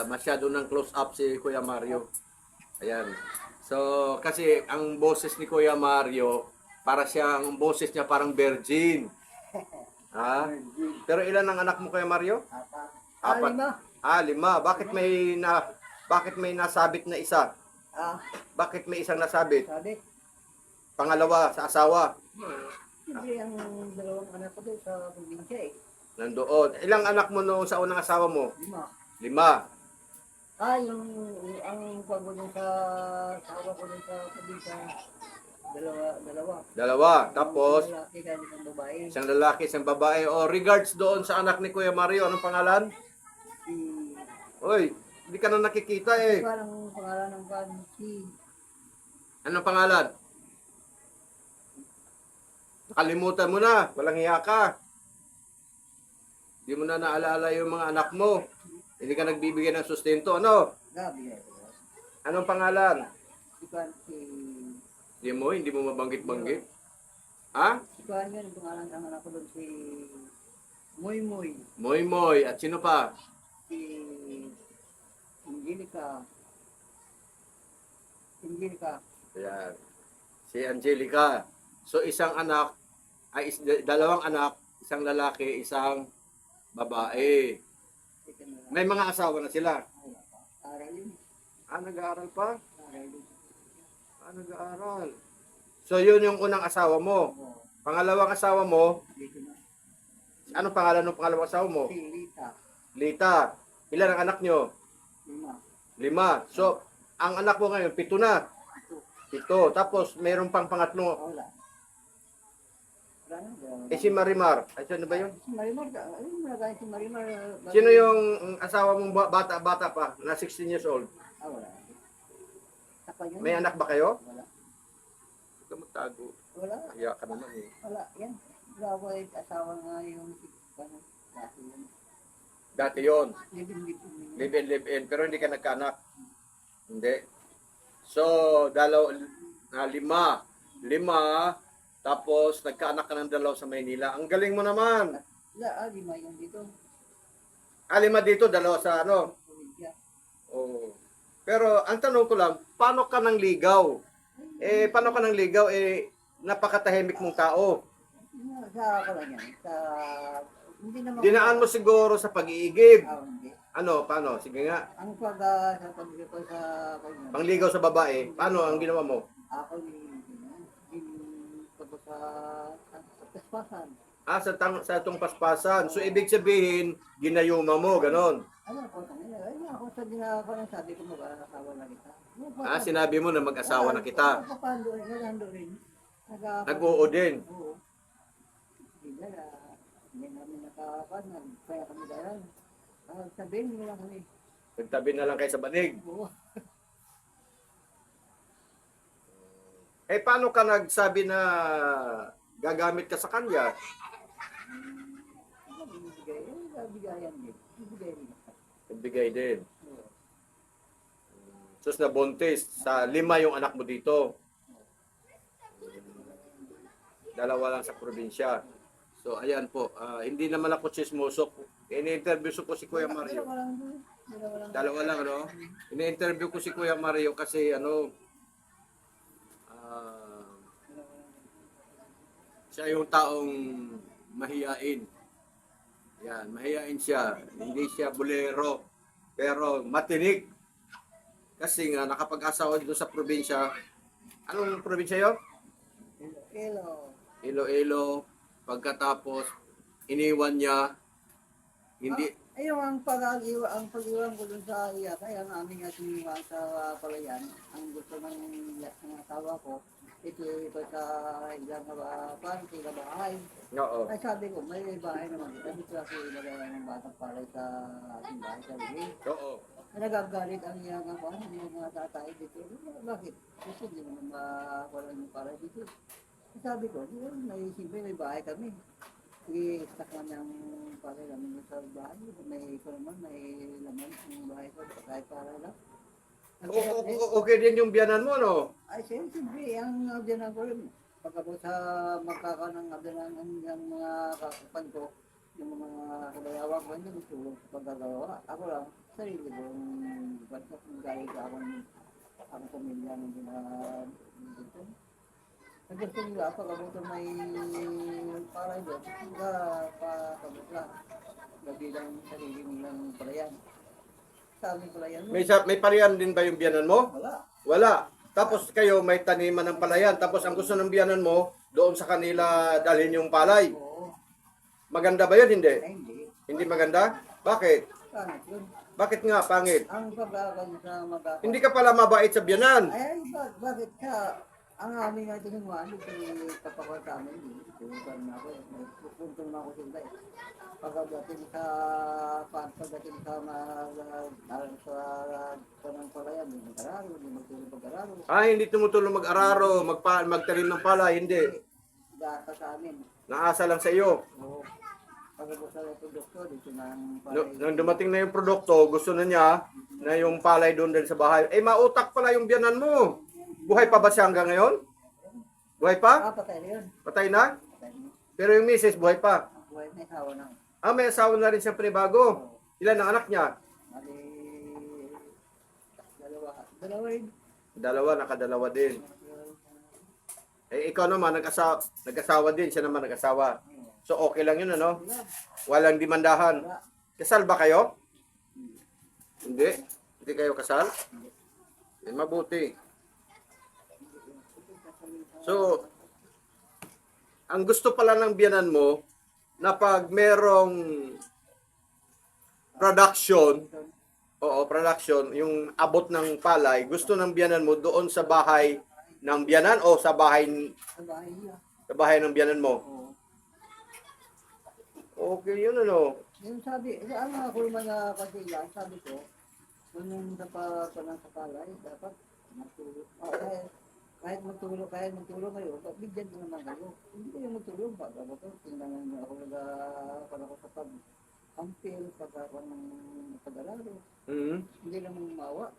masyado ng close up si Kuya Mario. Ayan. So, kasi ang boses ni Kuya Mario, para siyang boses niya parang virgin. Ha? Pero ilan ang anak mo, Kuya Mario? Apat. Lima. Lima. Bakit may nasabit na isa? Bakit may isang nasabit? Sabi, Pangalawa sa asawa. hindi ang dalawang anak ko doon sa probinsya eh. Nandoon. Ilang anak mo noong sa unang asawa mo? Lima. 5. Yung ang pagod sa asawa ko doon sa probinsya, dalawa. Tapos, Lalaki ka ng babae. isang lalaki, isang babae. O, regards doon sa anak ni Kuya Mario. Anong pangalan? Si, Oy, hindi ka na nakikita eh. parang pangalan ng kan, Anong pangalan? Nakalimutan mo na. Walang hiya ka. Hindi mo na naalala yung mga anak mo. Hindi ka nagbibigay ng sustento. Ano? Gabi. Anong pangalan? Si Hindi mo mabanggit-banggit. Ha? Kuan yan, ang pangalan ng anak ko doon si Moy Moy. Moy Moy. At sino pa? Si Angelica. Ayan. Si Angelica. So, isang anak, dalawang anak, isang lalaki, isang babae. May mga asawa na sila. Aralin. Nag-aaral pa? Aralin. Nag-aaral. So, yun yung unang asawa mo. Pangalawang asawa mo, Dito na. anong pangalan ng pangalawang asawa mo? Si Lita. Lita. Ilan ang anak nyo? 5. 5. So, ang anak mo ngayon, 7 na. 7. Tapos, mayroon pang pangatlo. Wala. Wala na. Si Marimar. Ay, sino ba yun? Si Marimar. Ayun mo na si Marimar. Sino yung asawa mong bata pa, na 16 years old? Wala. Saka yun. May anak ba kayo? Wala. Huwag ka magtago. Wala. Kaya ka naman eh. Wala. Yan. Grabe asawa nga yung dati yun. Dati yun. Living. Live-in. Pero hindi ka nagkaanak. Hindi. So, 5. Tapos, nagkaanak ka ng 2 sa Maynila. Ang galing mo naman. Wala. 5 yung dito. 5 dito, 2 sa ano. Probinsya. Oo. Pero, ang tanong ko lang, paano ka nang ligaw? Paano ka nang ligaw? Napakatahimik mong tao. Sa ako lang yan. Hindi naman. Dinaan mo siguro sa pag-iigib. Hindi. Ano, paano? Sige nga. Ang sa pagliko sa kanya. Pangligaw sa babae, paano ang ginawa mo? Ako sa paspasan. Sa itong paspasan. So, ibig sabihin, ginayuma mo, ganon. Ano po sa nila? Ay, ako sa ginagawa ng sabi ko mag-asawa na kita. Sinabi mo na mag-asawa na kita. Nagpapando rin. Nag-oo din. Oo. Hindi namin nakapanan. Kaya kami dahil. Sabihin mo lang kami. Nagtabi na lang kayo sa banig. Oo. Paano ka nagsabi na gagamit ka sa kanya? Bigayan din. Bibigay rin. Nagbigay din. So, nabuntis. Sa 5 yung anak mo dito. 2 lang sa probinsya. So, ayan po. Hindi naman ako chismoso. Ini-interview ko si Kuya Mario. 2 lang, ano? Ini-interview ko si Kuya Mario kasi, siya yung taong mahiyain. Yan, mahiyain siya. Hindi siya bolero. Pero matinik. Kasi nga, nakapag-asawa dito sa probinsya. Anong probinsya yun? Iloilo. Pagkatapos, iniwan niya. Hindi. Ayun ang pag-iwan ko dun sa iya, kaya ang aming siniwan sa palayan, ang gusto ng asawa ko, ito sa ilang party na bahay. Oo. Ay sabi ko, may bahay naman dito, dito ako ilagay ng batang palay sa ating bahay sa Lili. Oo. Nagagalit ang iyang mga tatay dito. Bakit? Kasi hindi naman wala yung palay dito. Sabi ko, may simple, may bahay kami. I-stack man yung palay namin sa bahay. May laman yung bahay ko, kahit palay lang. Okay din yung biyanan mo, no? Ay, siyempre, ang abyanan ko rin. Pagkabot sa magkakaroon ng abyanan ng mga kakupan ko, yung mga kabayawan ko, hindi gusto ko sa paggagawa. Ako lang, sarili ko bansa kung gaya sa ang pamilya ng dito. Ang gusto nila, pag abuto may paray doon, pagkabutla. Gabi lang sarili nilang palayan. Sa aming palayan mo, May parian din ba yung biyanan mo? wala. Wala. Tapos kayo may taniman ng palayan. Tapos ang gusto ng biyanan mo, doon sa kanila dalhin yung palay. Oo. Maganda ba yun? Hindi. Ay, hindi. Hindi maganda? Bakit? Pangit yun. Bakit nga pangit? Ang pagkakal sa magkakal. Hindi ka pala mabait sa biyanan. Ay, bakit ka? Ang aming nga tinuhan, ito kapakal sa amin, tinuhan na ako, may pupuntong na ako sila eh. Pagdating sa kanang palayan, hindi mag-araro, hindi magtulong pag-araro. Hindi tumutulong mag-araro, magtanim ng palay. Hindi. Data sa amin. Naasa lang sa iyo. Oo. Pagkabot sa produkto, dito na ang Nung dumating na yung produkto, gusto na niya na yung palay doon din sa bahay. Mautak pala yung biyanan mo. Buhay pa ba siya hanggang ngayon? Buhay pa? Patay na yun. Patay na? Patay na. Pero yung misis, buhay pa. Buhay na ikaw na. May asawa na rin siyang panibago. Ilan ang anak niya? Mali, dalawa rin. Dalawa, nakadalawa din. Ikaw naman, nag-asawa din. Siya naman nag-asawa. So, okay lang yun, ano? Walang dimandahan. Wala. Kasal ba kayo? Hindi. Hindi kayo kasal? Mabuti. So, ang gusto pala ng biyanan mo, na pag merong production, yung abot ng palay, gusto ng biyanan mo doon sa bahay ng biyanan o sa bahay Sa bahay niya. ng biyanan mo? Oo. Okay, yun ano. Yung sabi, ang mga kulma na kasila, sabi ko, kung yung sa palay, dapat magtulog. Kahit magtulog kayo, bigyan ko naman kayo. Hindi kayo magtulog, baga ba ito? Tingnan ako sa pag-ampil, pag-ako ng pag-alaro. Hindi naman umawa.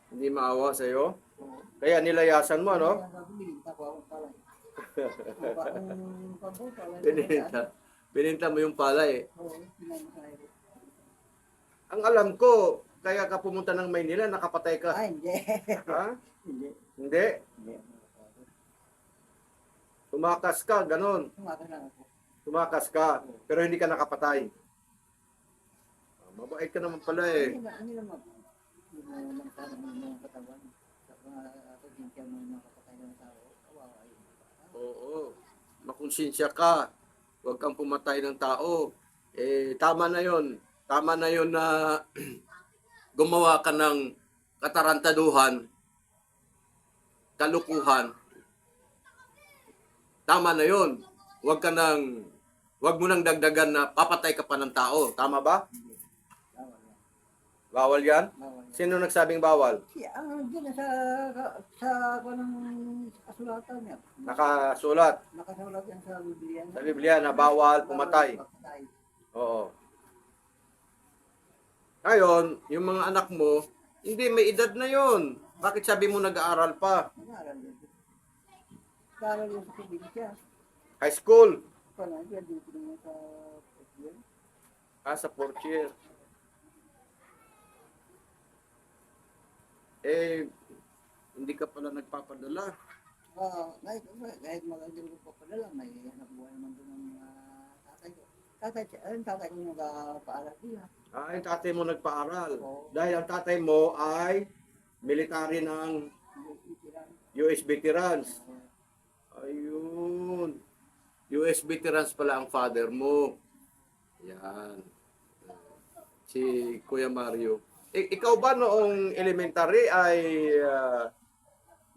Hindi maawa sa'yo. Oo. Kaya nilayasan mo, no? Kaya sabi, bininta ko akong palay. Ang pagbo, palay. Bininta mo yung palay. Oo, pinamakayo. Ang alam ko, kaya ka pumunta ng Maynila, nakapatay ka. Ay, hindi. Ha? Hindi. Hindi. Hindi. Tumakas ka, ganun. Tumakas lang ako. Tumakas ka, pero hindi ka nakapatay. Mabait ka naman pala eh. Hindi naman. Hindi naman parang mga katawan. Sa mga pagkintya mo ng kapatay ng tao, kawawa yun. Oo. Makonsensya ka. Huwag kang pumatay ng tao. Tama na yon. Tama na yon na gumawa ka ng katarantaduhan, kalukuhan. Tama na yon. Huwag mo nang dagdagan na papatay ka pa ng tao. Tama ba? Bawal yan. Bawal yan? Bawal yan. Sino nagsabing bawal? Ang dyan sa kanang kasulatan niya. Nakasulat Nakasulat yan sa Biblia. sa Biblia na bawal pumatay. Patay. Oo. Ngayon, yung mga anak mo, hindi, may edad na yon. Bakit sabi mo nag-aaral pa? Nag-aaral yun. Nag-aaral yun sa probinsya. High school. Paano, dito naman sa probinsya. Sa fourth year. Hindi ka pala nagpapadala. Kahit magandang ko pa pala, may anak buhay naman doon ng tatay ko. Tatay ko nagpaaral din. Yung tatay mo nagpaaral. Oo. Dahil ang tatay mo ay military ng US veterans. Ayun. US veterans pala ang father mo. Yan. Si Kuya Mario. Ikaw ba noong elementary ay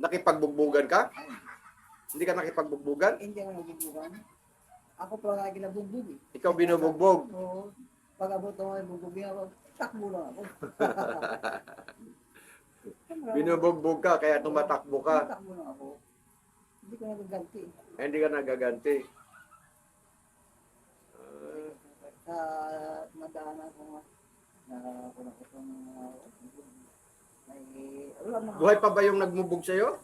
nakipagbugbugan ka? Hindi ka nakipagbugbugan? Hindi ako nagbubugan. Ako pa nga ginabugbog eh. Ikaw binubugbog. Oo. Pag abot ako ay bugbugin ako, takbo lang ako. Binubugbog ka kaya tumatakbo ka. Takbo lang ako. Hindi ko nagaganti. Hindi ka nagaganti. Sa madaanan ko nga, na ko itong may, Buhay pa ba yung nagmubog sa'yo?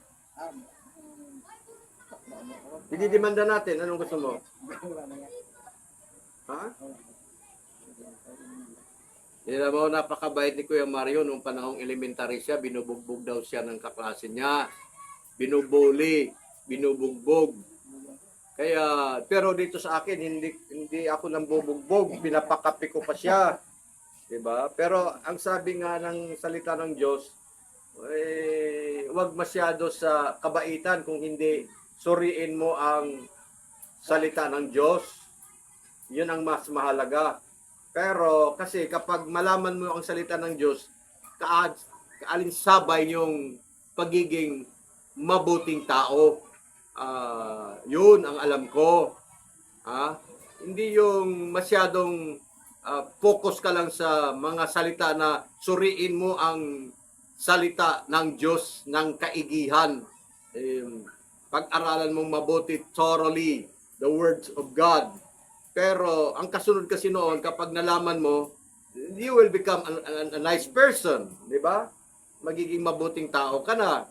Didimanda natin. Anong gusto mo? wala na yan. Ha? Yan mo, napakabait ni Kuya Mario nung panahong elementary siya, binubugbog daw siya ng kaklase niya. Binubuli, binubugbog. Kaya, pero dito sa akin, hindi ako nang bubugbog, pinapakapi ko pa siya. 'Di ba? Pero ang sabi nga ng salita ng Diyos, huwag masyado sa kabaitan kung hindi suriin mo ang salita ng Diyos. 'Yun ang mas mahalaga. Pero kasi kapag malaman mo ang salita ng Diyos, kaalinsabay yung pagiging mabuting tao. Yun ang alam ko. Hindi yung masyadong focus ka lang sa mga salita na suriin mo ang salita ng Diyos ng kaigihan. Pag-aralan mong mabuti thoroughly the words of God. Pero ang kasunod kasi noon, kapag nalaman mo, you will become a nice person, di ba? Magiging mabuting tao ka na.